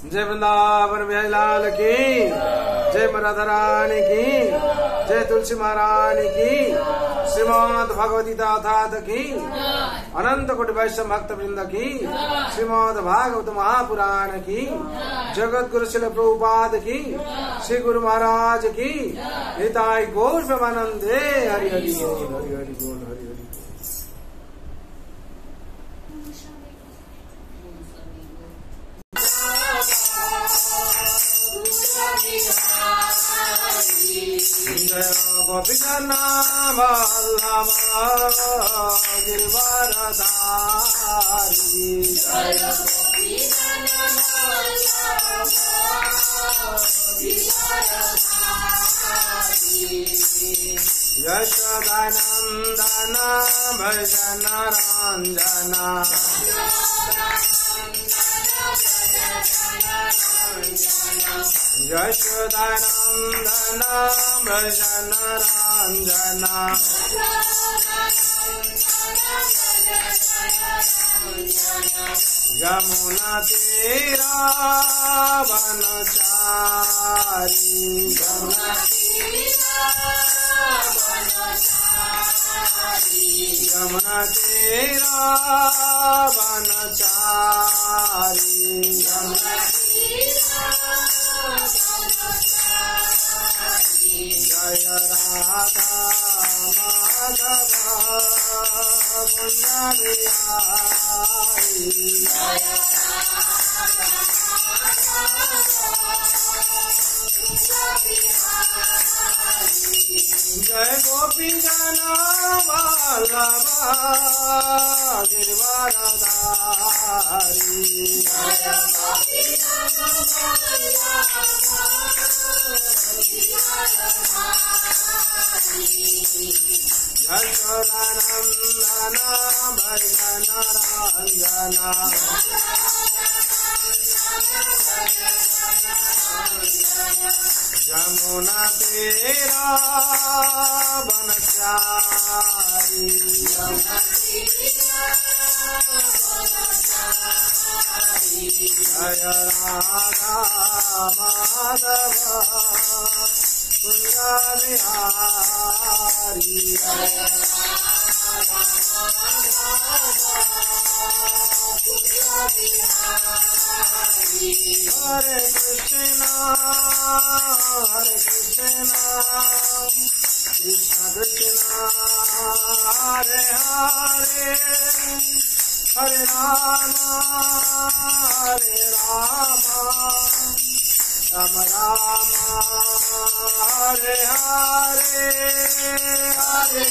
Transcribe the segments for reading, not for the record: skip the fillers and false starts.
जय वृंदावन बिहारी लाल की, जय राधा रानी की, जय तुलसी महारानी की, श्रीमद् भगवती दाता की, अनंत कोटि वैष्णव भक्त वृंद की, श्रीमद् भागवत महापुराण की, जगत गुरु शिल प्रभुपाद की, श्री गुरु महाराज की, हिताई गौर प्रेमानंदे। हरि हरि बोल, हरि हरि बोल, हरि हरि। जय गोपी जना वल्लभा गिरिवरधारी, जय गोपी जना यशोदानंदन भजन रंजना, यशोदानंदन भजन रंजना, यमुना तीरा वनचारी, यमुना तीरा वनचारी, जय राधा माधव कुंज बिहारी, जय गोपी जना वल्लभा गिरिवरधारी, यशोदानंदन भजन रंजना, यमुना तीरा वनचारी, जय राधा माधव कुंज बिहारी, हरे कृष्णा कृष्ण कृष्ण हरे हरे, हरे राम राम राम हरे हरे, हरे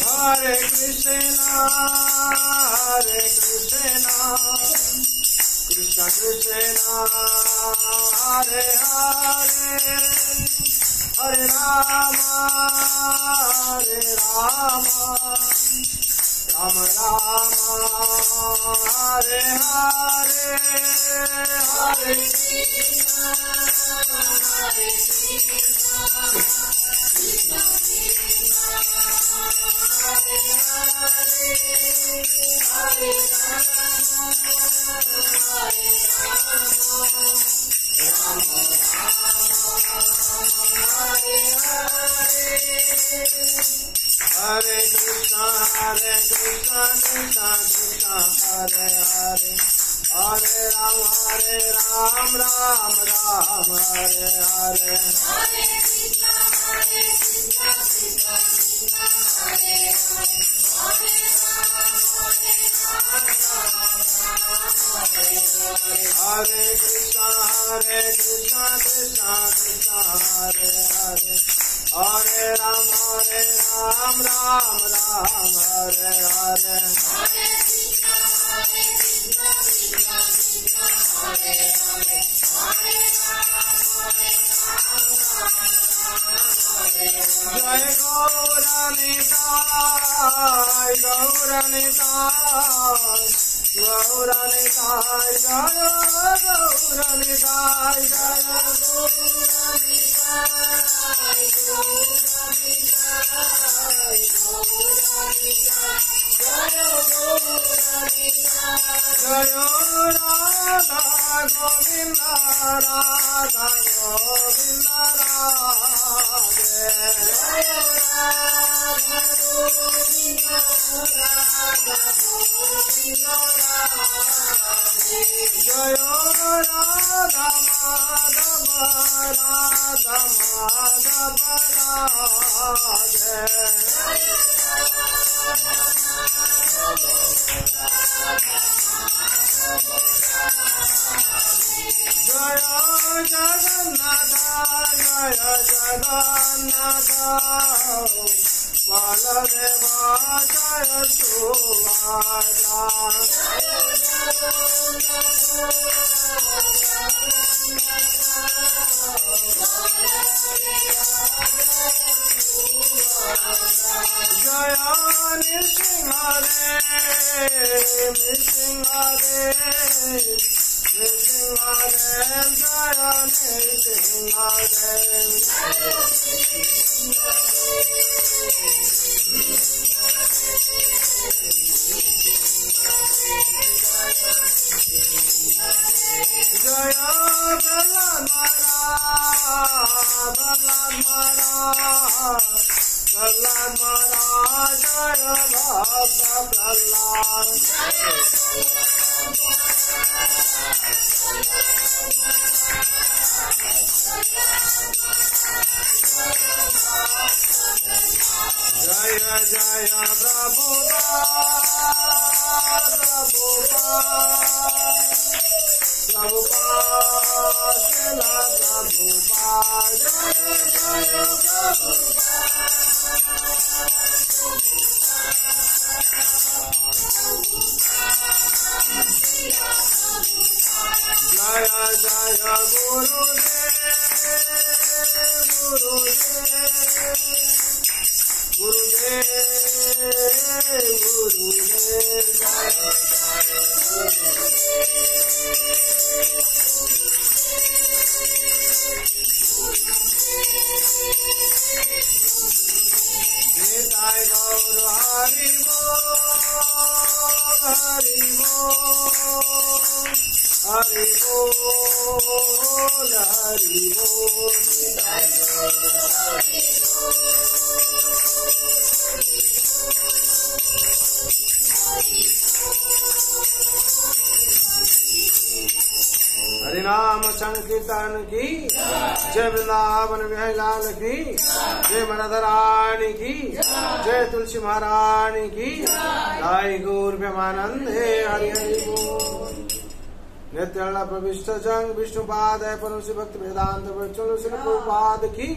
हरे कृष्णा कृष्ण कृष्ण हरे हरे, हरे राम राम राम हरे हरे, हरे हरे कृष्णा कृष्ण कृष्ण हरे हरे, हरे राम राम राम हरे हरे, हरे कृष्णा कृष्ण कृष्ण हरे हरे, हरे राम हरे कृष्णा कृष्ण कृष्ण हरे हरे, हरे राम राम राम हरे हरे, हरे कृष्णा कृष्ण कृष्ण हरे हरे, हरे राम राम हरे हरे। जय गौरनिताय गौरनिताय गौरनिताय जय गौरनिताय जय जय राधा गोविंद राधा गोविंद राधे जय राधा माधव राधा माधव राधे जय जगन्नाथ जय जगन्नाथ बलदेव जय सुभद्रा जय नृसिंहदेव नृसिंहदेव नृसिंहदेव जय नृसिंहदेव जय प्रहलाद महाराज जय भक्त प्रहलाद जय जय प्रभुपाद प्रभुपाद शिला प्रभुपाद जय जय जय जय गुरुदेव गुरुदेव निताय गौर हरि बोल हरि बोल हरि बोल हरि बोल निताय गौर हरि हरिनाम संकीर्तन की जय वृंदावन बिहारी लाल की जय मनधरानी की जय तुलसी महारानी की जय गौर प्रेमानंदे हरि हरि बोल नित्य प्रविष्ट जंग विष्णुपाद परम श्री भक्ति वेदांत प्रभुपाद की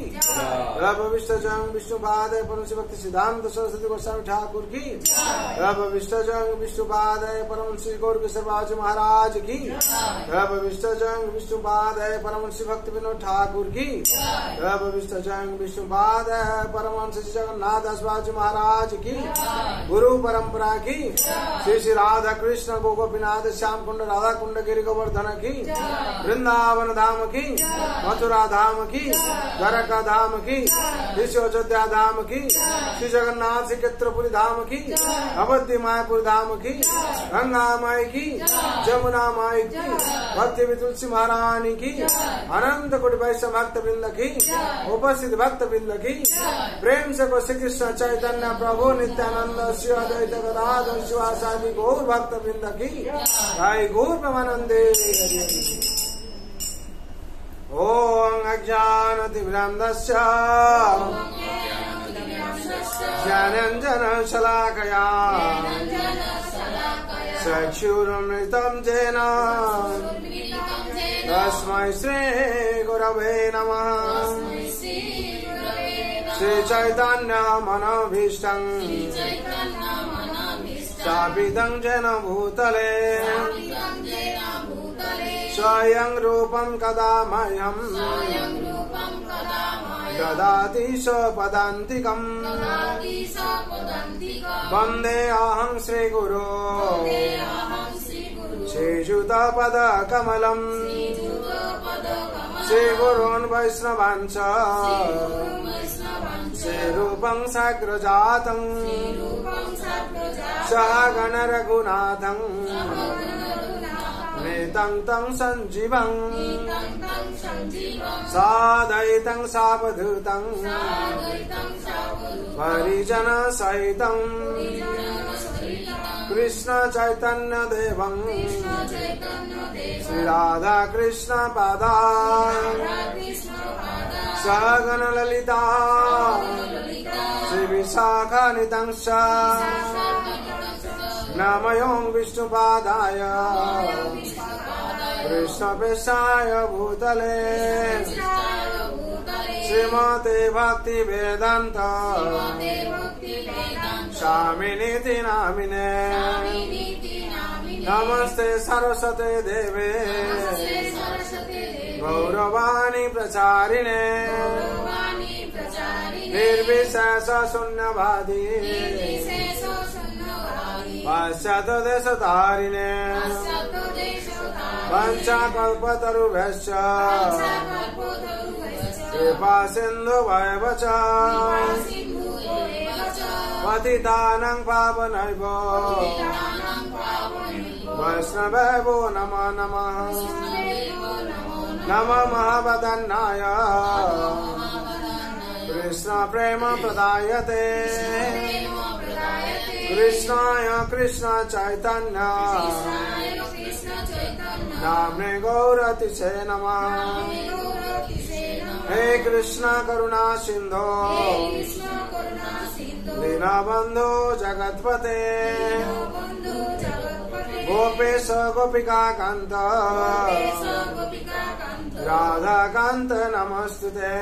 प्रविष्ट जंग विष्णुपाद परम श्री भक्ति सिद्धांत सरस्वती गोस्वामी ठाकुर की प्रविष्ट जंग विष्णुपाद परम श्री गौर किशोरबाजी महाराज की प्रविष्ट जंग विष्णुपाद परम श्री भक्ति विनोद ठाकुर की प्रविष्ट जंग विष्णुपाद परम श्री जगन्नाथ दास बाजी महाराज की गुरु परंपरा की श्री श्री राधा कृष्ण गोपीनाथ श्याम कुंड राधा कुंड गिरी गोवर्धन की वृंदावन धाम की मथुरा धाम की द्वारका धाम की विश्व अयोध्या धाम की श्री जगन्नाथ श्री क्षेत्रपुरी धाम की अवधि मायापुर धाम की गंगा माई की जमुना माई की भक्ति तुलसी महारानी की अनंत कोटि वैष्णव भक्त वृंद की उपस्थित भक्त वृंद की प्रेम से को श्री कृष्ण चैतन्य प्रभु नित्यानंद श्री अद्वैत गदाधर शिवासादि गौर भक्त वृंद की जय गौर प्रेमानंदे ओम अज्ञानतिमिरान्धस्य ज्ञानाञ्जन शलाकया चक्षुरुन्मिलितं येन तस्मै श्री गुरवे नमः श्री चैतन्य मनोभीष्टं स्थापितं येन भूतले स्वयं रूपं कदा मह्यं ददाति स्वपदान्तिकम् वन्दे अहं श्रीगुरो श्रीयुतपदकमलम् श्रीगुरोन् वैष्णवांश्च श्रीरूपं साग्रजातं सहगण रघुनाथं नेतं तं सञ्जीवं साद्वैतं सावधूतं परिजन सहितं कृष्ण चैतन्य देवं श्री राधा कृष्ण पादा सहगण ललिता श्री विशाखान्वितंश्च नमयो विष्णुपादाय कृष्णप्रेष्ठाय भूतले श्रीमते भक्ति वेदांत स्वामिनीति नामिने नमस्ते सरस्वते देवे गौरवाणी प्रचारिणे निर्विशेष शून्यवादी पाश्चात्यदेशतारिणे वंशाकल्पतरुभ्यश्च कृपा सिन्धुभ्येव च पतितानां पावनेभ्यो वैष्णवेभ्यो नमो नमः नमः महावदन्नाय कृष्ण प्रेम प्रदायते कृष्णाय कृष्ण चैतन्य नाम्ने गौरतिसे नमः हे कृष्ण करुणा सिंधो दीनबन्धो जगत्पते गोपेश गोपिका कांत राधा कांत नमस्तुते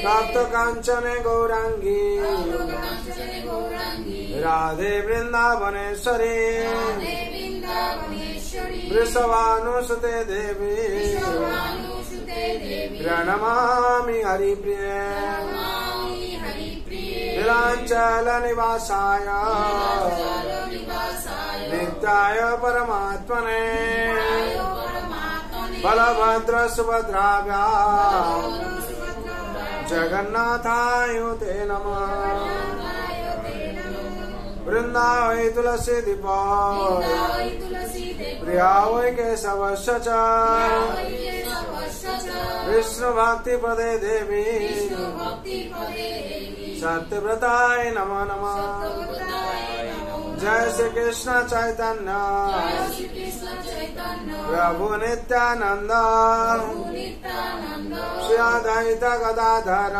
तप्त कांचने गौरांगी राधे वृंदावनेश्वरी वृषभानुसुते देवी प्रणमामि हरिप्रिये नीलांचल निवासाय नित्याय परमात्मने बलभद्र सुभद्राभ्या जगन्नाथाय ते नमः वृंदावै तुलसी दीपाय प्रिया वै केशवस्य च विष्णु भक्ति पदे देवी सत्यव्रताय नमो नमः जय श्री कृष्ण चैतन्य प्रभु नित्यानंद श्री अद्वैत गदाधर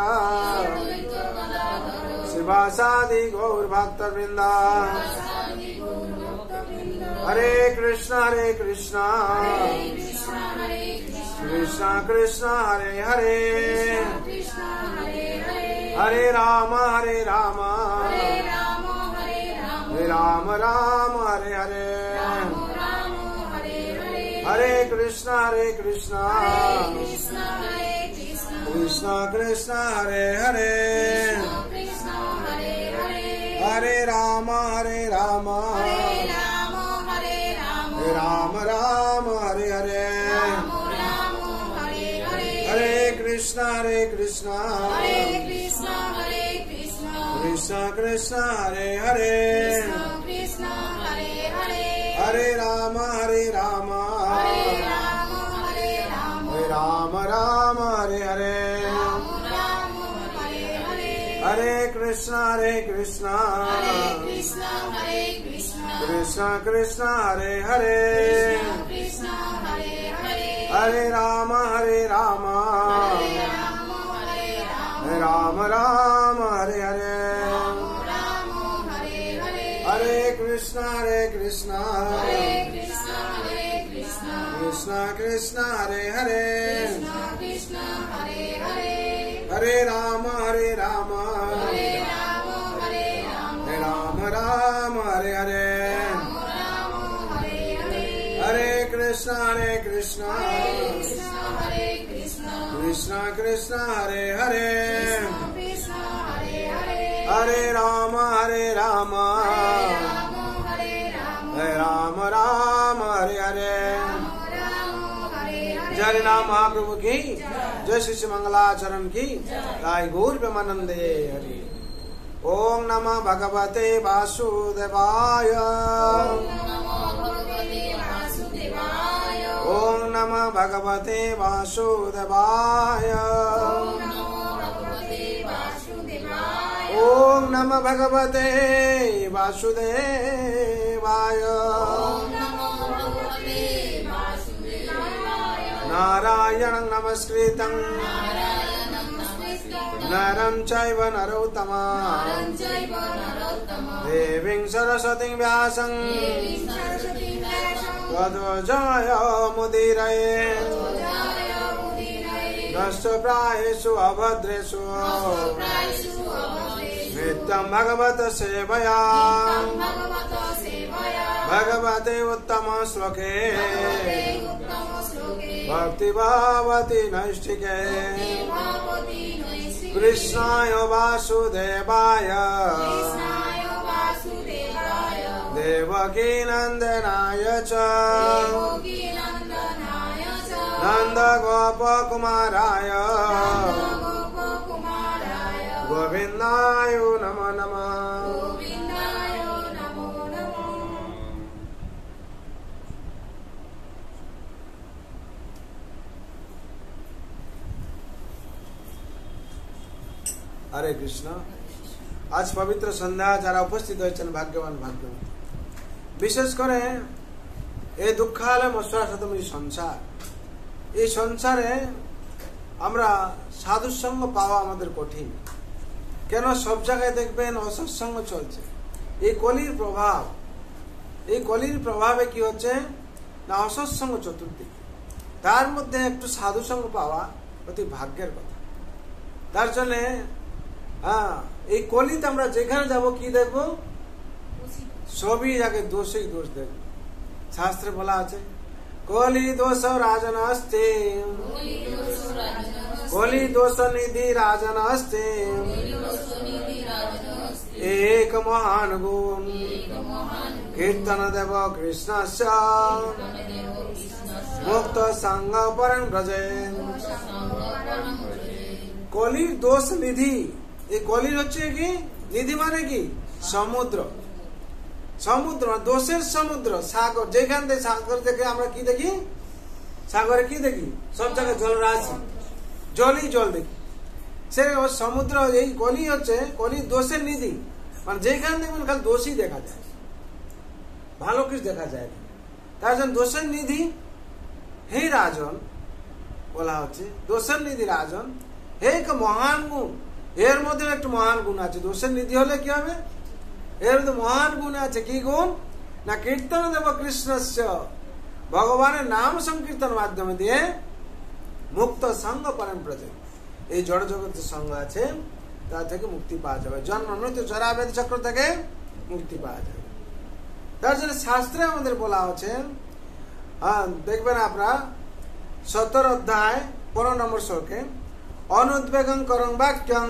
शिवासादि गौर भक्त वृंदा हरे कृष्ण कृष्ण कृष्ण हरे हरे हरे राम हरे राम हरे राम राम हरे हरे हरे कृष्ण कृष्ण कृष्ण हरे हरे हरे राम हरे राम राम राम हरे हरे हरे कृष्ण कृष्ण कृष्ण हरे हरे हरे राम राम राम हरे हरे हरे कृष्ण कृष्ण कृष्ण हरे हरे हरे राम राम राम हरे हरे हरे कृष्ण कृष्ण कृष्ण हरे हरे हरे राम राम राम हरे हरे हरे कृष्ण कृष्ण कृष्ण कृष्ण हरे हरे हरे राम हरे राम राम हरे हरे। जय नाम महाप्रभु की जय श्री मंगलाचरण की गाय गौर प्रेमानंदे हरि। ओम नमः भगवते वासुदेवाय ओम नमः भगवते वासुदेवाय ओम नमः भगवते वासुदेवाय। नारायणं नमस्कृतं नरं चैव नरोत्तमं देवीं सरस्वतीं व्यासं ततो जयमुदीरये। नष्टप्रायेषु अभद्रेषु नित्यं भगवत सेवया भगवते उत्तम श्लोके भक्ति भावति नैष्ठिके। कृष्णाय वासुदेवाय देवकी नंदनाय च नंद गोपकुमाराय गोविंदाय नमो नमः। हरे कृष्ण। आज पवित्र सन्ध्या যারা উপস্থিত হয়েছেন ভাগ্যবান ভাগ্যবতী। বিশেষ করে এই দুঃখালয় মশাশতমী সংসার, এই সংসারে আমরা সাধুর সঙ্গ পাওয়া আমাদের কঠিন। কেন সব জায়গায় দেখবেন অসৎসঙ্গ চলছে। এই কলির প্রভাব, এই কলির প্রভাবে কি হচ্ছে না অসৎসঙ্গ চতুর্দিকে। তার মধ্যে একটু সাধু সঙ্গ পাওয়া অতি ভাগ্যের কথা। তার জন্য এই কলিতে আমরা যেখানে যাব কি দেখব, সবই আগে দোষই দোষ দেখব। শাস্ত্রে বলা আছে কলি দোষ রাজন হস্তে কলি দোষ নিধি রাজন হস্তে এক মহান গুণ কীর্তন দেব কৃষ্ণ মুক্ত সঙ্গ পরং ব্রজেন। কলির দোষ নিধি, এই কলির হচ্ছে কি নিধি মানে কি সমুদ্র, সমুদ্র দোষের সমুদ্র সাগর। যেখান থেকে সাগর থেকে আমরা কি দেখি, সাগরে কি দেখি সব জায়গায় জলরাশি, জলই জল দেখি। সে সমুদ্র এই কলি হচ্ছে কলির দোষের নিধি, মানে যেখান দেখবেন খালি দোষই দেখা যায়, ভালো কিছু দেখা যায় না। তার জন্য দোষের নিধি হে রাজন বলা হচ্ছে, দোষের নিধি রাজন হে এক মহান গুণ। এর মধ্যে একটু মহান গুণ আছে। দোষের নিধি হলে কি হবে, এর মধ্যে মহান গুণ আছে। কি গুণ না কীর্তন দেব কৃষ্ণস্য, ভগবানের নাম সংকীর্তন মাধ্যমে দিয়ে মুক্ত সঙ্গ পরম ব্রজেন। এই জড় জগতের সঙ্গ আছে তা থেকে মুক্তি পাওয়া যাবে, জন্ম মৃত্যু জরা ব্যাধি চক্র থেকে মুক্তি পাওয়া যাবে। তার জন্য শাস্ত্রে আমাদের বলা হচ্ছে, দেখবেন আপনারা 17 অধ্যায় 15 নম্বর শ্লোকে অনুদ্বেগং করং বাক্যং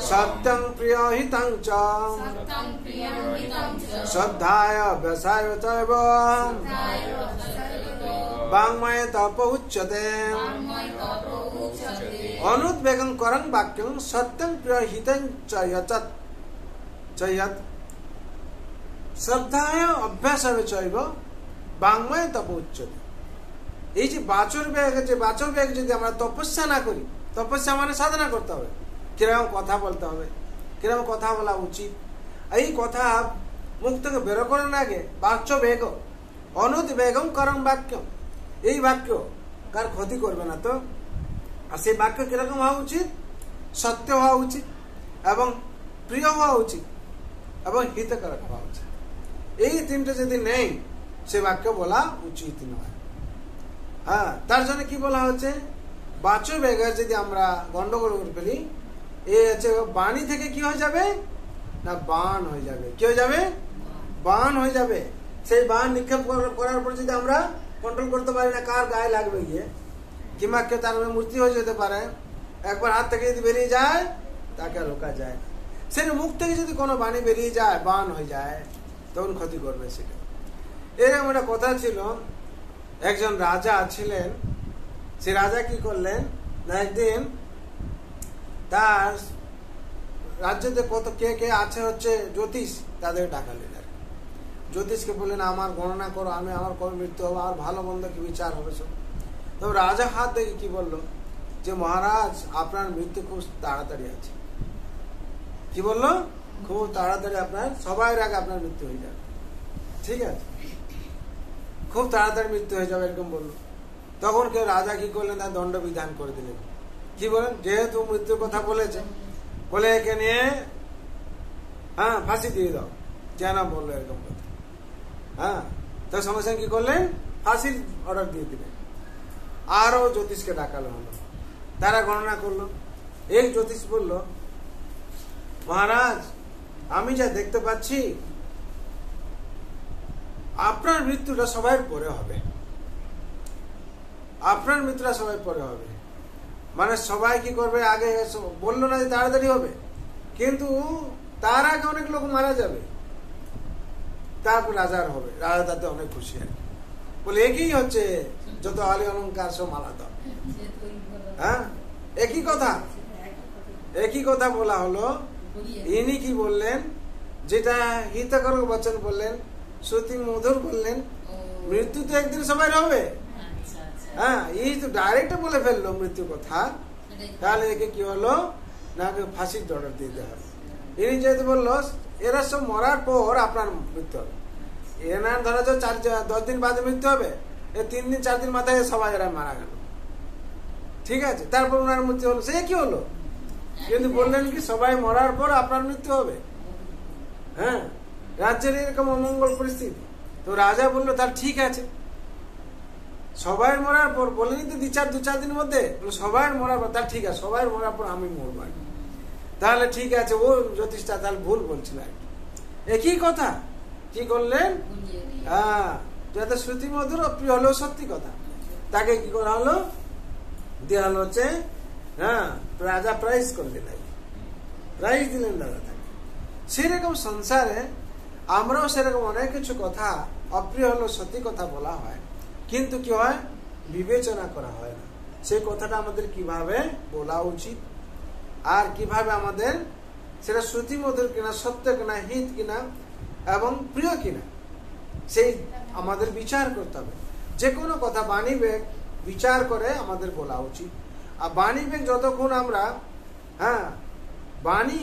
সত্যং প্রিয়হিতং চ শ্রদ্ধায় অভ্যাসায় চৈব বাংময়ে তপ উচ্যতে। অনুদ্বেগং করং বাক্যং সত্যং প্রিয়হিতং চ শ্রদ্ধায় অভ্যাসায় চৈব বাংময়ে তপ উচ্যতে। এই যে বাচর বেগ, যে বাচর বেগ যদি আমরা তপস্যা না করি, তপস্যা মানে সাধনা করতে হবে, কিরকম কথা বলতে হবে, কিরকম কথা বলা উচিত, এই কথা মুখ থেকে বেরো করার আগে বাচ্য বেগ অনুদ্বেগং করং বাক্য, এই বাক্য কার ক্ষতি করবে না তো। আর সেই বাক্য কিরকম হওয়া উচিত, সত্য হওয়া উচিত এবং প্রিয় হওয়া উচিত এবং হিতকারক হওয়া উচিত। এই তিনটে যদি নেই সে বাক্য বলা উচিত নয়। তার জন্য কি বলা হচ্ছে, বাচো বেগের যদি আমরা গন্ডগোল করে ফেলি, এ হচ্ছে বাণী থেকে কি হয়ে যাবে না বান হয়ে যাবে। কি হয়ে যাবে, বান হয়ে যাবে। সেই বান নিক্ষেপ করার পর যদি আমরা কন্ট্রোল করতে পারি না কার গায়ে লাগবে গিয়ে, কিংবা কেউ তার মৃত্যু হয়ে যেতে পারে, একবার হাত থেকে যদি বেরিয়ে যায় তাকে রোকা যায়। সেই মুখ থেকে যদি কোনো বাণী বেরিয়ে যায়, বান হয়ে যায়, তখন ক্ষতি করবে সেটা। এরকম একটা কথা ছিল, একজন রাজা ছিলেন, সে রাজা কি করলেন না, একদিন তার রাজ্যতে কত কে কে আছে হচ্ছে জ্যোতিষ, তাদের ডাকালেন। জ্যোতিষকে বললেন আমার গণনা করো, আমি আমার কবে মৃত্যু হবে, আর ভালো মন্দ কি বিচার হবে সব। তো রাজা হাত দেখে কি বললো যে মহারাজ আপনার মৃত্যু খুব তাড়াতাড়ি আছে। কি বললো? খুব তাড়াতাড়ি আপনার সবার আগে আপনার মৃত্যু হয়ে যাবে। ঠিক আছে, খুব তাড়াতাড়ি মৃত্যু হয়ে যাবে এরকম বললো। তখন কেউ রাজা কি করলেন, তার দণ্ড বিধান করে দিলেন। কি বলেন, যেহেতু মৃত্যুর কথা বলেছে, বলে একে নিয়ে ফাঁসি দিয়ে দাও, কেন বললো এরকম কথা। তার সঙ্গে সঙ্গে কি করলেন, ফাঁসির অর্ডার দিয়ে দিলেন। আরো জ্যোতিষকে ডাকালো হলো, তারা গণনা করলো। এক জ্যোতিষ বলল মহারাজ আমি যা দেখতে পাচ্ছি আপনার মৃত্যুটা সবাই পরে হবে, আপনার মৃত্যুটা সবাই পরে হবে। মানে সবাই কি করবে, আগে বললো না যে তাড়াতাড়ি হবে, কিন্তু তার আগে অনেক লোক মারা যাবে, তারপর রাজার হবে। রাজা তাতে অনেক খুশি আর বলে একই হচ্ছে যত আলী অলঙ্কার সব মালা দাও। একই কথা বলা হলো। ইনি কি বললেন, যেটা হিতকর বচন বললেন, শ্রুতি মধুর বললেন, মৃত্যু তো একদিন সবাই হবে। এই তো ডাইরেক্ট বলে ফেললো মৃত্যু কথা, তাহলে একে কি হলো না ফাঁসির অর্ডার দিতে হবে। ইনি যেহেতু বললো এরা সব মরার পর আপনার মৃত্যু হবে, এনার ধরা যাও 10 দিন বাদে মৃত্যু হবে, 3 দিন 4 দিন মাথায় সবাই এরা মারা গেল। ঠিক আছে, তারপর ওনার মৃত্যু হলো, সে কি হলো, কিন্তু বললেন কি সবাই মরার পর আপনার মৃত্যু হবে। রাজ্যের এরকম অমঙ্গল পরিস্থিতি। তো রাজা বললো তার ঠিক আছে, সবাই মরার পর বলেনি তো 2-4 দিনের মধ্যে, সবাই মরার পর, তার ঠিক আছে, সবাই মরার পর আমি মরব। তাহলে ঠিক আছে, ও জ্যোতিষটা তাহলে ভুল বলছিল। একই কথা কি করলেন, যাতে শ্রুতি মধুর প্রিয় হলো সত্যি কথা, তাকে কি করা হলো, দেওয়া হলো হচ্ছে রাজা প্রাইজ করে দিলেন, প্রাইজ দিলেন দাদা তাকে। সেরকম সংসারে আমরাও সেরকম অনেক কিছু কথা অপ্রিয় হলো সত্যি কথা বলা হয়, কিন্তু কি হয় বিবেচনা করা হয় না। সেই কথাটা আমাদের কিভাবে বলা উচিত, আর কিভাবে আমাদের সেটা শ্রুতি মধুর কিনা, সত্য কিনা, হিত কিনা এবং প্রিয় কিনা, সেই আমাদের বিচার করতে হবে। যে কোনো কথা বাণী বেগ বিচার করে আমাদের বলা উচিত। আর বাণী বেগ যতক্ষণ আমরা বাণী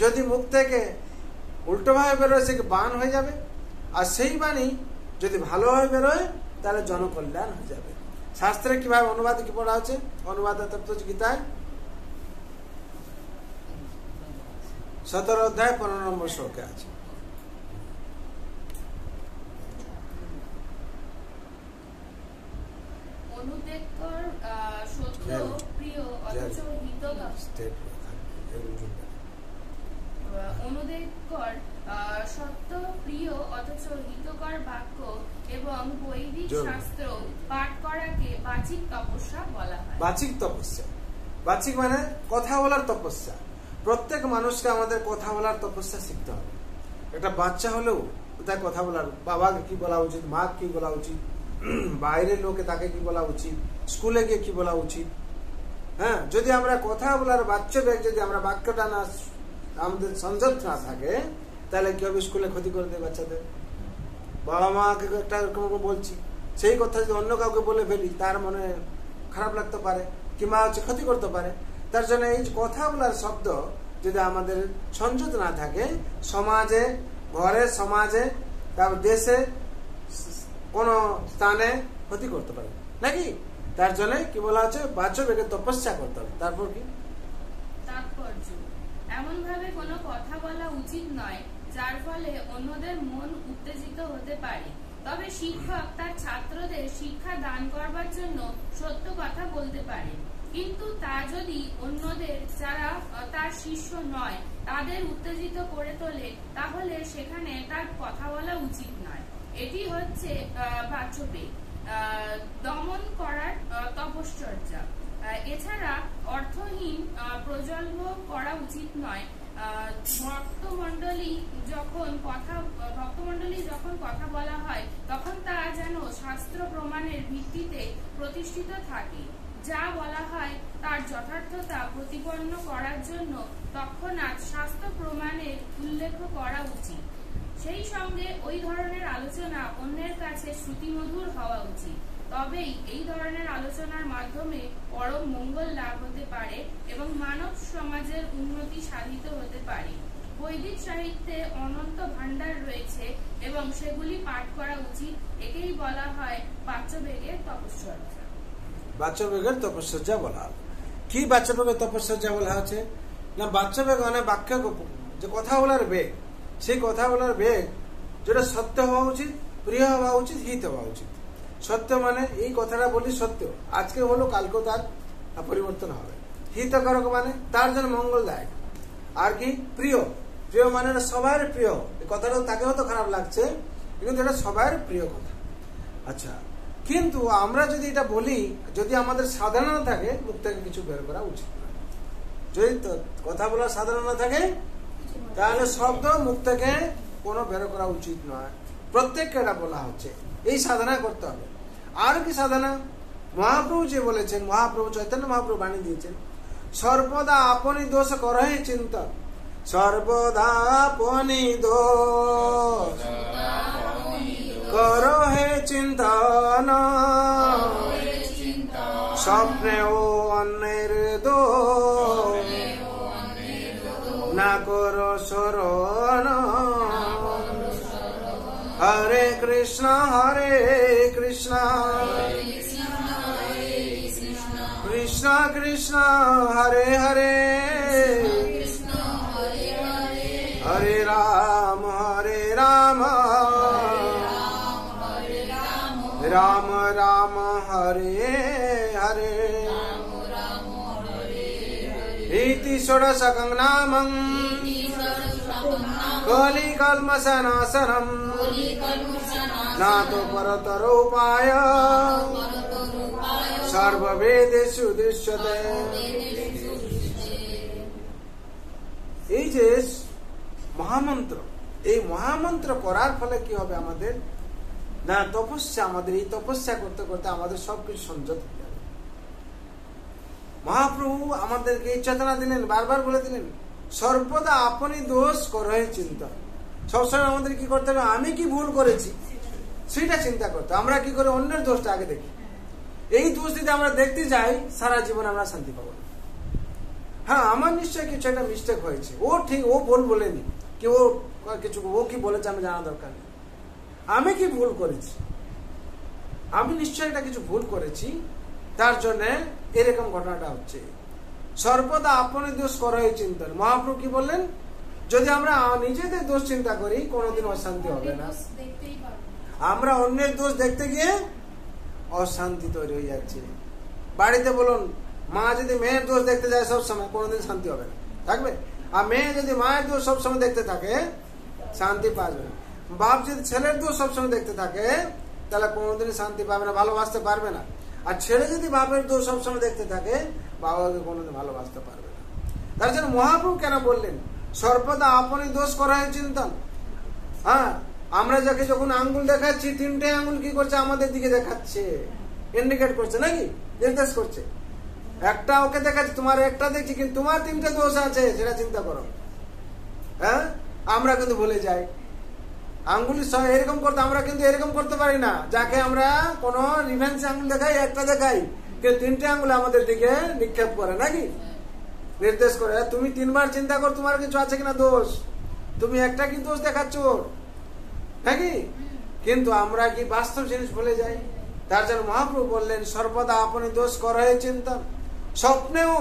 যদি মুখ থেকে উল্টোভাবে বেরোয় সে বান হয়ে যাবে, আর সেই বাণী যদি ভালোভাবে বেরোয় তাহলে জনকল্যাণ হয়ে যাবে। শাস্ত্রে কিভাবে অনুবাদ কি পড়া হচ্ছে, অনুবাদ তত্ত্ব গীতায় 17 অধ্যায় 15 নম্বর শ্লোকে আছে। সত্য প্রিয় অথচ হিতকর বাক্য এবং বৈদিক শাস্ত্র পাঠ করাকে বাচিক তপস্যা বলা হয়। বাচিক তপস্যা, বাচিক মানে কথা বলার তপস্যা। প্রত্যেক মানুষকে আমাদের কথা বলার তপস্যা শিখতে হবে। একটা বাচ্চা হলেও তার কথা বলার, বাবাকে কি বলা উচিত, মা কি বলা উচিত, বাইরের লোকে তাকে কি বলা উচিত, স্কুলে গিয়ে কি বলা উচিত। যদি আমরা কথা বলার বাচ্চা যদি আমরা বাক্যটা না আমাদের সংযত না থাকে, তাহলে কি হবে, স্কুলে ক্ষতি করে দেয় বাচ্চাদের। বাবা মাকে একটা বলছি, সেই কথা যদি অন্য কাউকে বলে ফেলি, তার মনে খারাপ লাগতে পারে, কিংবা ক্ষতি করতে পারে। তার জন্য এই কথা বলার শব্দ যদি আমাদের সংযত না থাকে, সমাজে, ঘরে, সমাজে, তারপর দেশে, কোন স্থানে ক্ষতি করতে পারে নাকি। তার জন্য কি বলা হচ্ছে, বাচ্চা বেগে তপস্যা করতে হবে। তারপর কি তাৎপর্য, এমন ভাবে কোনো কথা বলা উচিত নয় যার ফলে অন্যদের মন উত্তেজিত হতে পারে। তবে শিক্ষক তার ছাত্রদের শিক্ষা দান করবার জন্য সত্য কথা বলতে পারে, কিন্তু তা যদি অন্যদের যারা তার শিষ্য নয় তাদের উত্তেজিত করে তোলে, তাহলে সেখানে তার কথা বলা উচিত নয়। এটি হচ্ছে বাচবেগ, দমন করার তপশ্চর্যা। এছাড়া অর্থহীন প্রজল্প করা উচিত নয়। ভক্তমণ্ডলী যখন কথা বলা হয় তখন তা যেন শাস্ত্র প্রমাণের ভিত্তিতে প্রতিষ্ঠিত থাকে। যা বলা হয় তার যথার্থতা প্রতিপন্ন করার জন্য তৎক্ষণাৎ শাস্ত্র প্রমাণের উল্লেখ করা উচিত। সেই সঙ্গে ওই ধরনের আলোচনা অন্যের কাছে শ্রুতিমধুর হওয়া উচিত। তবেই এই ধরনের আলোচনার মাধ্যমে পরম মঙ্গল লাভ হতে পারে এবং মানব সমাজের উন্নতি সাধিত হতে পারে। বৈদিক সাহিত্যে অনন্ত ভাণ্ডার রয়েছে এবং সেগুলি পাঠ করা উচিত। একেই বলা হয় বাচ্যবেগের তপশ্চর্যা। বাচ্যবেগের তপশ্চর্যা বলা হয়। কি বাচ্যবেগের তপশ্চর্যা বলা হচ্ছে না, বাচ্যবেগ মানে বাক্য, যে কথা বলার বেগ, সেই কথা বলার বেগ যেটা সত্য হওয়া উচিত, প্রিয় হওয়া উচিত, হিত হওয়া উচিত। সত্য মানে এই কথাটা বলি সত্য, আজকে হলো কালকে তার পরিবর্তন হবে। হিতকারক মানে তার জন্য মঙ্গলদায়ক। আর কি প্রিয়, প্রিয় মানে সবার প্রিয়। এই কথাটা তাকে হয়তো খারাপ লাগছে, কিন্তু এটা সবার প্রিয় কথা। আচ্ছা, কিন্তু আমরা যদি এটা বলি, যদি আমাদের সাধারণ থাকে, মুখ থেকে কিছু বের করা উচিত না। যদি কথা বলার সাধারণ থাকে তাহলে শব্দ মুখ থেকে কোনো বের করা উচিত নয়। প্রত্যেককে এটা বলা হচ্ছে, এই সাধনা করতে হবে। আর কি সাধনা? মহাপ্রভু যে বলেছেন, মহাপ্রভু চৈতন্য মহাপ্রভু বাণী দিয়েছেন, সর্বদা আপনি দোষ করহে চিন্তন, সর্বদা আপনি দোষ করহে চিন্তন, স্বপ্নে ও অন্যের দোষ না করো শরণ। হরে কৃষ্ণ কৃষ্ণ কৃষ্ণ হরে হরে, হরে রাম রাম রাম হরে হরে। ইতি ষোড়শকং নামং কলিকল্মষনাশনম, নাতো পরতরোপায় সর্ববেদেষু দৃশ্যতে। এই যে মহামন্ত্র, এই মহামন্ত্র করার ফলে কি হবে আমাদের না, তপস্যা, আমাদের এই তপস্যা করতে করতে আমাদের সবকিছু সংযত হয়ে যাবে। মহাপ্রভু আমাদেরকে এই চেতনা দিলেন, বারবার বলে দিলেন, সর্বদা আপনি দোষ করহে চিন্তা। সবসময় আমাদের কি করতে হবে, আমি কি ভুল করেছি সেটা চিন্তা করতে। আমরা কি করে অন্যের দোষটা আগে দেখি। এই দোষ যদি আমরা দেখতে যাই, সারা জীবন আমরা শান্তি পাবো না। হ্যাঁ, আমার নিশ্চয়ই কিছু একটা মিস্টেক হয়েছে, ও ঠিক, ও ভুল বলেনি, কি ও কিছু, ও কি বলেছে আমি জানা দরকার নেই। আমি কি ভুল করেছি, আমি নিশ্চয়ই একটা কিছু ভুল করেছি, তার জন্য এরকম ঘটনাটা হচ্ছে। সর্বদা আপনি দোষ করহে চিন্তন। মহাপ্রভু কি বললেন, যদি আমরা নিজেদের দোষ চিন্তা করি কোনোদিন অশান্তি হবে না। আমরা অন্যের দোষ দেখতে গিয়ে অশান্তি তৈরি হয়ে যাচ্ছে। বাড়িতে বলুন, মা যদি মেয়ের দোষ দেখতে যায় সবসময়, কোনোদিন শান্তি হবে না, থাকবে। আর মেয়ে যদি মায়ের দোষ সবসময় দেখতে থাকে, শান্তি পাবে না। বাপ যদি ছেলের দোষ সবসময় দেখতে থাকে, তাহলে কোনোদিন শান্তি পাবে না, ভালোবাসতে পারবে না। আর ছেলে যদি বাপের দোষ সবসময় দেখতে থাকে, বাবাকে কোনোদিন ভালোবাসতে পারবে না। তার জন্য মহাপ্রভু কেন বললেন, সর্বদা আপনি দোষ করহে চিন্তন। হ্যাঁ, আমরা যাকে যখন আঙ্গুল দেখাচ্ছি, তিনটে আঙ্গুল কি করছে, আমাদের দিকে দেখাচ্ছে, ইন্ডিকেট করছে, নাকি নির্দেশ করছে। একটা ওকে দেখাচ্ছে, তোমার একটা দেখছি, কিন্তু তোমার তিনটে দোষ আছে, সেটা চিন্তা করো। হ্যাঁ, আমরা কিন্তু ভুলে যাই আঙ্গুলি এরকম করতে। আমরা কিন্তু এরকম করতে পারি না, যাকে আমরা কোন রিভেন্স আঙ্গুল দেখাই, একটা দেখাই, কিন্তু তিনটে আঙ্গুল আমাদের দিকে নিক্ষেপ করে, নাকি নির্দেশ করে। তুমি তিনবার চিন্তা কর তোমার কিছু আছে কিনা দোষ, তুমি একটা কি দোষ দেখাচ্ছ, নাকি? কিন্তু আমরা কি বাস্তব জিনিস ভুলে যাই। তার জন্য মহাপ্রভু বললেন, সর্বদা আপনি দোষ করহে চিন্তন, স্বপ্নেও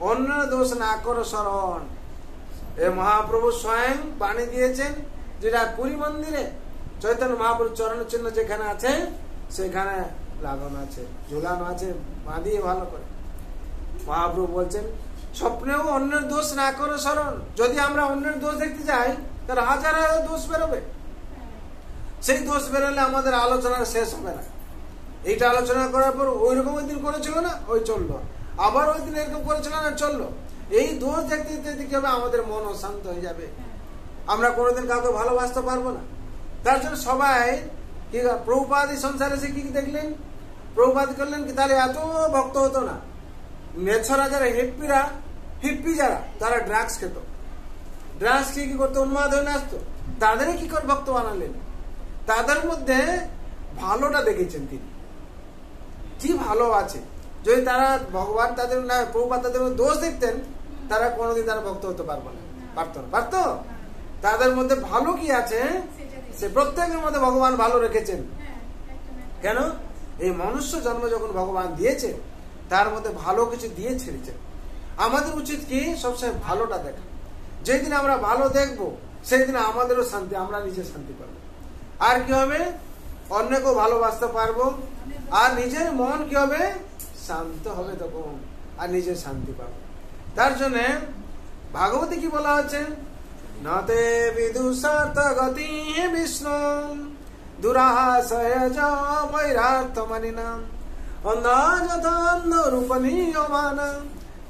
অন্য দোষ না করো স্মরণ। এ মহাপ্রভু স্বয়ং বাণী দিয়েছেন, যেটা পুরী মন্দিরে চৈতন্য মহাপ্রভু চরণ চিহ্ন যেখানে আছে, সেখানে লাগানো আছে, ঝুলানো আছে, বাঁধিয়ে ভালো করে। মহাপ্রভু বলছেন, স্বপ্নেও অন্যের দোষ না করো স্মরণ। যদি আমরা অন্যের দোষ দেখতে যাই, তাহলে হাজার হাজার দোষ বেরোবে। সেই দোষ বেরোলে আমাদের আলোচনা শেষ হবে না। এইটা আলোচনা করার পর ওই রকম ওই দিন করেছিল না, ওই চললো, আবার ওই দিন এরকম করেছিল না, চললো। এই দোষ দেখতে দেখতে কি হবে, আমাদের মন অশান্ত হয়ে যাবে, আমরা কোনোদিন কাউকে ভালোবাসতে পারবো না। তার জন্য সবাই কি প্রভুপাদ এই সংসারে এসে কি দেখলেন, প্রভুপাদ করলেন কি তাহলে এত ভক্ত হতো না। নেছরা যারা হিপ্পি যারা তারা ড্রাগস খেত, ড্রাগস খেয়ে কি করতো, উন্মাদ হয়ে নাচতো, তাদের কি করে ভক্ত বানালেন? তাদের মধ্যে ভালোটা দেখেছেন তিনি, কি ভালো আছে। যদি তারা ভগবান তাদের না, প্রভুপাদ তাদের দোষ দেখতেন, তারা কোনোদিন তারা ভক্ত হতে পারতো না, পারতো। তাদের মধ্যে ভালো কি আছে, সে প্রত্যেকের মধ্যে ভগবান ভালো রেখেছেন। কেন? এই মনুষ্য জন্ম যখন ভগবান দিয়েছে, তার মধ্যে ভালো কিছু দিয়ে ছেড়েছেন। আমাদের উচিত কি সবসময় ভালোটা দেখা। যেদিন আমরা ভালো দেখবো, সেই দিন আমাদেরও শান্তি, আমরা নিজে শান্তি পাবো। আর কি হবে, অন্যকেও ভালোবাসতে পারবো, আর নিজের মন কি হবে, শান্ত হবে তখন, আর নিজে শান্তি পাবো। তার জন্য ভাগবতী কি বলা হচ্ছে, নতে বিদুষার্থ গতি বিষ্ণু দুরাশয় বৈরার্থ মানিনাম অন্ধাযথান্ন রূপনীয়মান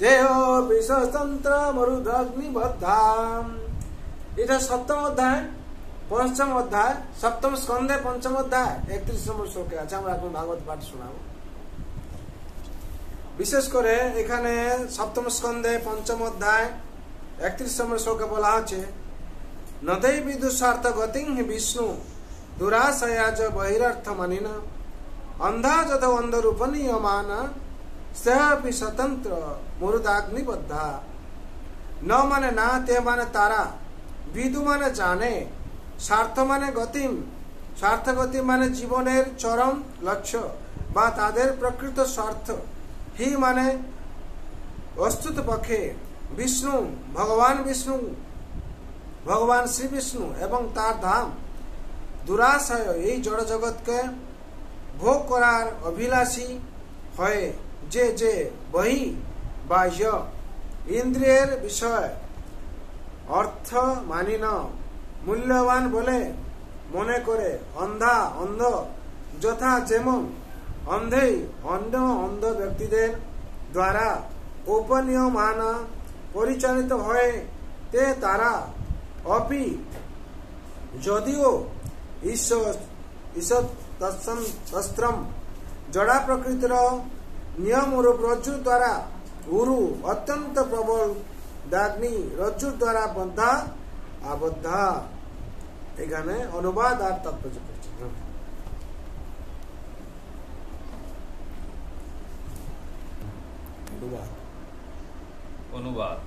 দেহ বিশ্বতন্ত্র মরুদগ্নিবদ্ধাম। এটা সপ্তম অধ্যায়, পঞ্চম অধ্যায়, সপ্তম স্কন্ধে পঞ্চম অধ্যায় 31 নম্বর শ্লোকে আছে। আমরা এখন ভাগবত পাঠ শোনাবো। বিশেষ করে এখানে সপ্তম স্কন্ধে পঞ্চম অধ্যায় 31 নম্বর শ্লোকে বলা হচ্ছে, নতৈ বিদুষার্থ গতিং বিষ্ণু দুরাশয়াজ বহিরার্থ মানিনা অন্ধা যত অন্ধ রূপনীয়মান সহপি স্বতন্ত্র মরুদাগ্নিবদ্ধা। ন মানে না, তে মানে তারা, বিদু মানে জানে, স্বার্থ মানে গতিম, স্বার্থগতি মানে জীবনের চরম লক্ষ্য বা তাদের প্রকৃত স্বার্থ, হি মানে বস্তুত পক্ষে, বিষ্ণু ভগবান বিষ্ণু, ভগবান শ্রী বিষ্ণু এবং তার ধাম, দুরাশয় এই জড় জগৎকে ভোগ করার অভিলাষী হয়ে যে বহি বাহ্য ইন্দ্রিয়ের বিষয় অর্থ মানি না মূল্যবান বলে মনে করে, অন্ধ যথা যেমন অন্ধেই অন্ধ ব্যক্তিদের দ্বারা উপনীয়মান পরিচালিত হয়ে, তে তারা অপি যদিও ঈশ্বরম জড়া প্রকৃতির নিয়ম রূপ রজ্জুর দ্বারা উরু অত্যন্ত প্রবল দাগ্নি রজ্জুর দ্বারা বদ্ধা আবদ্ধা। এখানে অনুবাদ আর তাৎপর্য করছে। অনুবাদ।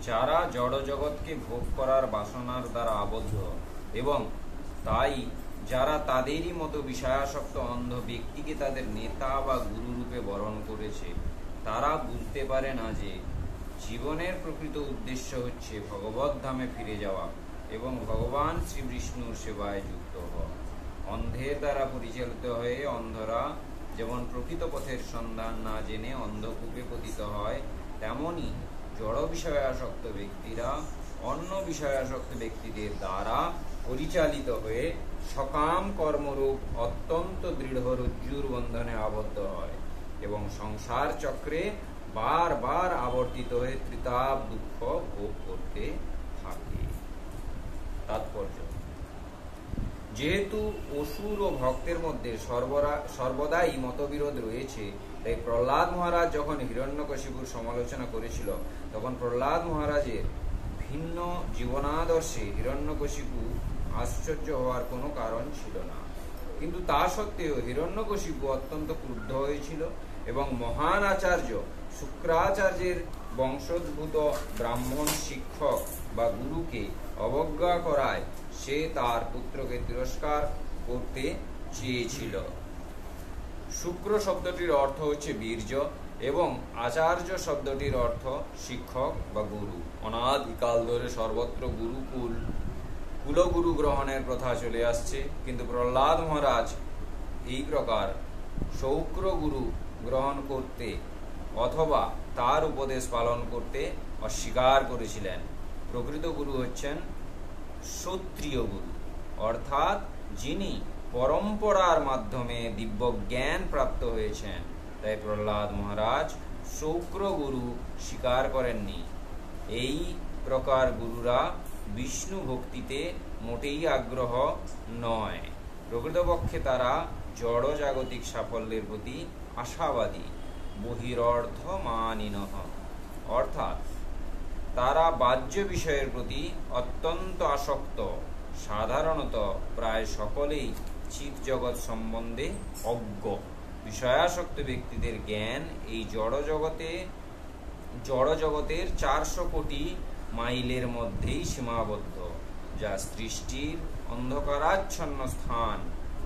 যারা জড় জগৎকে ভোগ করার বাসনার দ্বারা আবদ্ধ এবং তাই যারা তাদেরই মতো বিষয়াসক্ত অন্ধ ব্যক্তিকে তাদের নেতা বা গুরু রূপে বরণ করেছে, তারা বুঝতে পারে না যে জীবনের প্রকৃত উদ্দেশ্য হচ্ছে ভগবত ধামে ফিরে যাওয়া এবং ভগবান শ্রী বিষ্ণুর সেবায় যুক্ত হওয়া। অন্ধের দ্বারা পরিচালিত হয়ে অন্ধরা যেমন প্রকৃত পথের সন্ধান না জেনে অন্ধকূপে পতিত হয়, তেমনি জড় বিষয়াসক্ত ব্যক্তিরা অন্য বিষয়াসক্ত ব্যক্তিদের দ্বারা পরিচালিত হয়ে সকাম কর্মরূপ অত্যন্ত দৃঢ় রজ্জুর বন্ধনে আবদ্ধ হয় এবং সংসার চক্রে বারবার আবর্তিত হয়ে ত্রিতাপ দুঃখ ভোগ করতে থাকে। তাৎপর্য: যেহেতু অসুর ও ভক্তের মধ্যে সর্বদাই মতবিরোধ রয়েছে, তাই প্রহ্লাদ মহারাজ যখন হিরণ্যকশিপুর সমালোচনা করেছিল, তখন প্রহ্লাদ মহারাজের ভিন্ন জীবনাদর্শে হিরণ্যকশিপু আশ্চর্য হওয়ার কোনো কারণ ছিল না। কিন্তু তা সত্ত্বেও হিরণ্যকশিপু অত্যন্ত ক্রুদ্ধ হয়েছিল এবং মহান আচার্য শুক্রাচার্যের বংশোদ্ভূত ব্রাহ্মণ শিক্ষক বা গুরুকে অবজ্ঞা করায় সে তার পুত্রকে তিরস্কার করতে চেয়েছিল। শুক্র শব্দটির অর্থ হচ্ছে বীর্য এবং আচার্য শব্দটির অর্থ শিক্ষক বা গুরু। অনাদিকাল ধরে সর্বত্র কুলগুরু গ্রহণের প্রথা চলে আসছে, কিন্তু প্রহ্লাদ মহারাজ এই প্রকার শৌক্র গুরু গ্রহণ করতে অথবা তার উপদেশ পালন করতে অস্বীকার করেছিলেন। প্রকৃত গুরু হচ্ছেন ক্ষত্রিয় গুরু। অর্থাৎ যিনি পরম্পরার মাধ্যমে দিব্য জ্ঞান প্রাপ্ত হয়েছেন। তাই প্রহ্লাদ মহারাজ শৌক্র গুরু স্বীকার করেননি। এই প্রকার গুরুরা বিষ্ণু ভক্তিতে মোটেই আগ্রহ নয়। প্রকৃতপক্ষে তারা জড় জাগতিক সাফল্যের প্রতি আশাবাদী, বহিরর্থ মানিনঃ, অর্থাৎ তারা বাহ্য বিষয়ের প্রতি অত্যন্ত আসক্ত। সাধারণত প্রায় সকলেই চিৎ জগৎ সম্বন্ধে অজ্ঞ। বিষয়াসক্ত ব্যক্তিদের জ্ঞান এই জড় জগতের 400 কোটি মাইলের মধ্যেই সীমাবদ্ধ, যা সৃষ্টির অন্ধকারাচ্ছন্ন স্থান।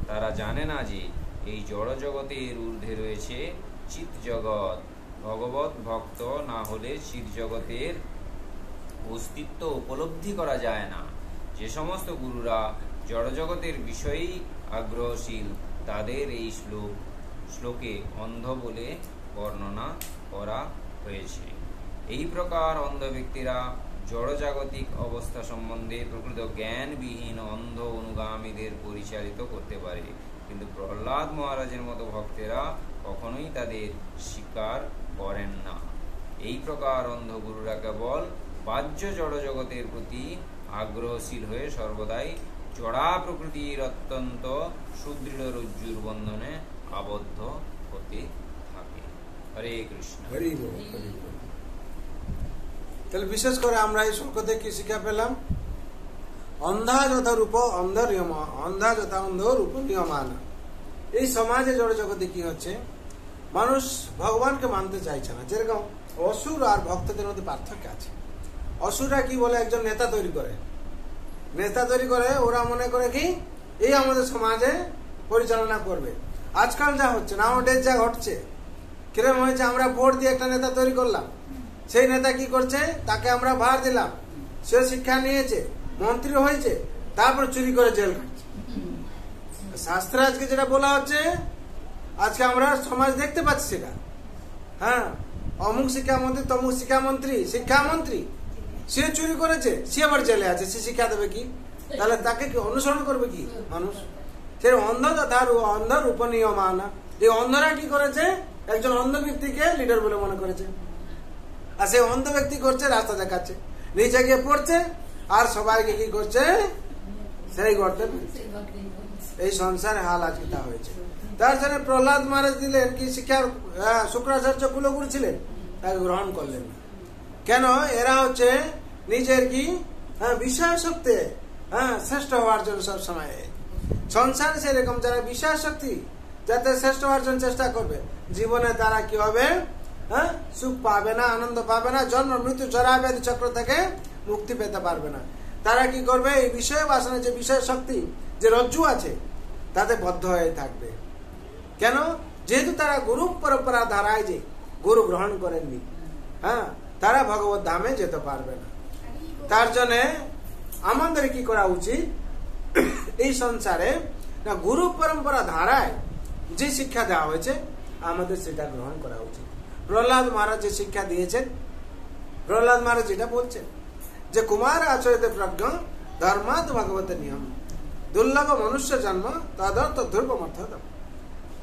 তারা জানে না যে এই জড় জগতের ঊর্ধ্বে রয়েছে চিৎ জগৎ। ভগবত ভক্ত না হলে চিৎ জগতের অস্তিত্ব উপলব্ধি করা যায় না। যে সমস্ত গুরুরা জড়জগতের বিষয়েই আগ্রহশীল, তাদের এই শ্লোকে অন্ধ বলে বর্ণনা করা হয়েছে। এই প্রকার অন্ধ ব্যক্তিরা জড়জাগতিক অবস্থা সম্বন্ধে প্রকৃত জ্ঞানবিহীন অন্ধ অনুগামীদের পরিচালিত করতে পারে, কিন্তু প্রহ্লাদ মহারাজের মতো ভক্তেরা কখনোই তাদের স্বীকার করেন না। এই প্রকার অন্ধ গুরুরা কেবল বাহ্য জড়জগতের প্রতি আগ্রহশীল হয়ে সর্বদাই জড়া প্রকৃতির অত্যন্ত সুদৃঢ় রজ্জুর বন্ধনে আবদ্ধ হতে থাকে। হরে কৃষ্ণ। হরি বল, হরি বল। তাহলে বিশেষ করে আমরা এই শ্লোক থেকে কি শিক্ষা পেলাম? অন্ধা যথা রূপ অন্ধ অন্ধা যথা অন্ধ রূপ নিয়মান। এই সমাজে জড় জগতে কি হচ্ছে, মানুষ ভগবানকে মানতে চাইছে না। যেরকম অসুর আর ভক্তদের মধ্যে পার্থক্য আছে। অসুররা কি বলে, একজন নেতা তৈরি করে, ওরা মনে করে কি এই আমাদের সমাজে পরিচালনা করবে। আজকাল যা হচ্ছে, নাওডেজ যা ঘটছে, কিরকম হয়েছে, আমরা ভোট দিয়ে একটা নেতা তৈরি করলাম, সেই নেতা কি করছে, তাকে আমরা ভার দিলাম, সে শিক্ষা নিয়েছে, মন্ত্রী হয়েছে, তারপর চুরি করে জেল খাচ্ছে। শাস্ত্রে আজকে যেটা বলা হচ্ছে, আজকে আমরা সমাজ দেখতে পাচ্ছি সেটা। হ্যাঁ, অমুক শিক্ষামন্ত্রী, তমুক শিক্ষামন্ত্রী সে চুরি করেছে, সে আবার জেলে আছে, সে শিক্ষা দেবে কি? তাহলে তাকে কি অনুসরণ করবে কি মানুষ? সে অন্ধ তার অন্ধ রূপ নিয়মান। এই অন্ধরা কি করেছে, একজন অন্ধ ব্যক্তিকে লিডার বলে মনে করেছে, আর সেই অন্ধ ব্যক্তি করছে রাস্তা দেখাচ্ছে, নিচে গিয়ে পড়ছে, আর সবাইকে কি করছে, সেই করতে। এই সংসারে হাল আজকে তা হয়েছে। তার জন্য প্রহ্লাদ মহারাজ দিলেন কি শিক্ষার, শুক্রাচার্য কুলগুরু ছিলেন, তাকে গ্রহণ করলেন না। কেন? এরা হচ্ছে নিজের কি বিষয় শক্তি শ্রেষ্ঠ হওয়ার জন্য সব সময় সংসারে সেরকম যারা বিষয় শক্তি যাতে শ্রেষ্ঠ হওয়ার জন্য চেষ্টা করবে, জীবনে তারা কি হবে, সুখ পাবে না, আনন্দ পাবে না, জন্ম মৃত্যু জরা ব্যাধি চক্র থেকে মুক্তি পেতে পারবে না। তারা কি করবে, এই বিষয় বাসনা যে বিষয় শক্তি যে রজ্জু আছে তাতে বদ্ধ হয়ে থাকবে। কেন? যেহেতু তারা গুরু পরম্পরা ধারায় যে গুরু গ্রহণ করেননি, তারা ভগবত ধামে যেতে পারবে না। তার জন্য আমাদের কি করা উচিত, এই সংসারে না গুরু পরম্পরা ধারায় যে শিক্ষা দেওয়া হয়েছে আমাদের সেটা গ্রহণ করা উচিত। প্রহ্লাদ মহারাজ যে শিক্ষা দিয়েছেন, প্রহ্লাদ মহারাজ এটা বলছেন যে কুমার আচরিত প্রজ্ঞ ধর্মাদ ভগবত নিয়ম দুর্লভ মনুষ্য জন্ম তদর্থ ধ্রুবমর্থম।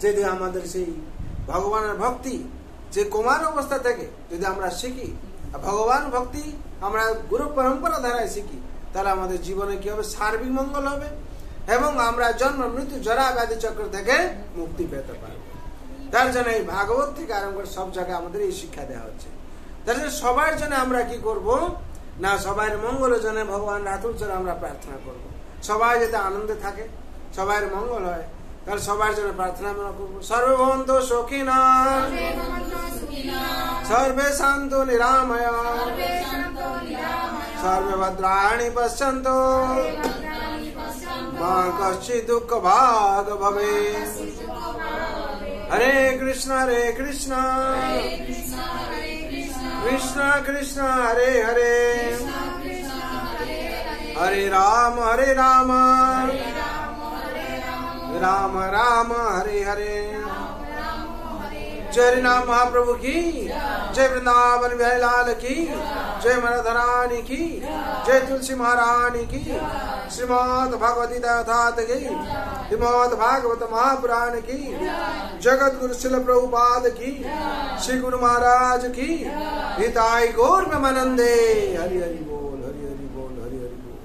যদি আমাদের সেই ভগবানের ভক্তি যে কুমার অবস্থা থেকে যদি আমরা শিখি, ভগবান ভক্তি আমরা গুরু পরম্পরা ধারায় শিখি, তাহলে আমাদের জীবনে কি হবে, সার্বিক মঙ্গল হবে এবং আমরা জন্ম মৃত্যু জরা ব্যাধি চক্র থেকে মুক্তি পেতে পারবো। তার জন্য এই ভাগবত থেকে আরম্ভ করে সব জায়গায় আমাদের এই শিক্ষা দেওয়া হচ্ছে। তার জন্য সবার জন্য আমরা কি করব না, সবার মঙ্গলের জন্য ভগবান রাতুল চলে আমরা প্রার্থনা করব, সবাই যাতে আনন্দে থাকে, সবার মঙ্গল হয়, তাহলে সবার জন্য প্রার্থনা আমরা করবো। সর্বভবন্তু সুখিনঃ সর্বে শান্তু নিরাময় সর্বে ভদ্রাণি পশ্যন্তু মা কশ্চিৎ দুঃখ ভাগ ভবেৎ। হরে কৃষ্ণ কৃষ্ণ কৃষ্ণ হরে হরে, হরে রাম রাম রাম হরে হরে। जय हरि नाम महाप्रभु की जय, वृंदावन बिहारी लाल की जय, राधा रानी की जय, तुलसी महारानी की, श्रीमद् भगवती दातात की, श्रीमद् भागवत महापुराण की, जगत गुरु शिल प्रभुपाद की, श्री गुरु महाराज की, हिताई गौर प्रेमानंदे। हरि हरि बोल, हरि हरि बोल, हरि हरि बोल।